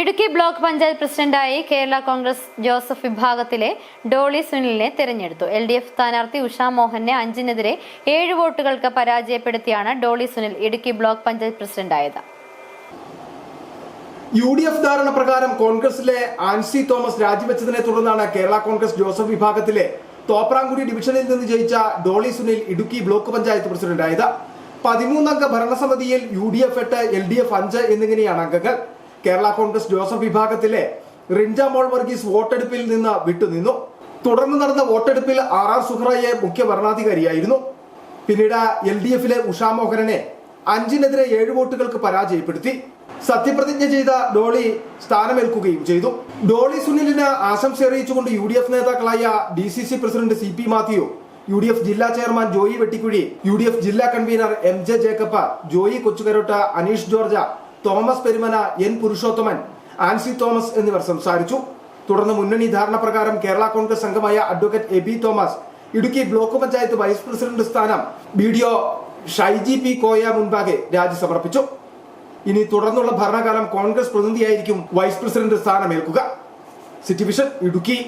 Idukki block panchayat പ്രസിഡന്റായി Kerala Congress Joseph വിഭാഗത്തിലെ ഡോളി സുനിലിനെ തെരഞ്ഞെടുത്തു. LDF സ്ഥാനാർത്ഥി ഉഷാ മോഹനെ 5-നെതിരെ 7 വോട്ടുകൾക്ക് പരാജയപ്പെടുത്തിയാണ് ഡോളി സുനിൽ ഇടുക്കി ബ്ലോക്ക് പഞ്ചായത്ത് പ്രസിഡന്റായത്. UDF ധാരണ പ്രകാരം കോൺഗ്രസിലെ ആൻസി തോമസ് രാജിവെച്ചതിനെ തുടർന്നാണ് കേരള കോൺഗ്രസ് ജോസഫ് വിഭാഗത്തിലെ തോപ്രാംകുടി ഡിവിഷനിൽ നിന്ന് ജയിച്ച ഡോളി സുനിൽ ഇടുക്കി ബ്ലോക്ക് പഞ്ചായത്ത് പ്രസിഡന്റായത്. 13-അംഗ ഭരണസമിതിയിൽ UDF 8, LDF 5 എന്നിങ്ങനെയാണ് അംഗങ്ങൾ. കേരള കോൺഗ്രസ് ജോസഫ് വിഭാഗത്തിലെ റിൻജ മോൾ വർഗീസ് വോട്ടെടുപ്പിൽ നിന്ന് വിട്ടുനിന്നു. തുടർന്ന് നടന്ന വോട്ടെടുപ്പിൽ RR സുഹ്റയെ മുഖ്യ ഭരണാധികാരിയായിരുന്നു. പിന്നീട് LDF-ലെ ഉഷാ മോഹനെ 5-നെതിരെ 7 വോട്ടുകൾക്ക് പരാജയപ്പെടുത്തി. സത്യപ്രതിജ്ഞ ചെയ്ത ഡോളി സ്ഥാനമേൽക്കുകയും ചെയ്തു. ഡോളി സുനിലിന് ആശംസ അറിയിച്ചുകൊണ്ട് UDF നേതാക്കളായ DCC president CP Mathew, UDF ജില്ലാ ചെയർമാൻ ജോയി വെട്ടിക്കുഴി, UDF ജില്ലാ convener MJ Jacob, Joy Kochukarott, Aneesh George, Thomas Peruman, N Purushothaman, Ancy Thomas എന്നിവർ സംസാരിച്ചു. തുടർന്ന് മുന്നണി ധാരണ പ്രകാരം കേരള കോൺഗ്രസ് അംഗമായ advocate AB Thomas Idukki block panchayat vice president സ്ഥാനം BDO ഷൈജി P കോയ മുൻപാകെ രാജി സമർപ്പിച്ചു. ഇനി തുടർന്നുള്ള ഭരണകാലം കോൺഗ്രസ് പ്രതിനിധിയായിരിക്കും വൈസ് പ്രസിഡന്റ് സ്ഥാനമേൽക്കുക. City Vision Idukki.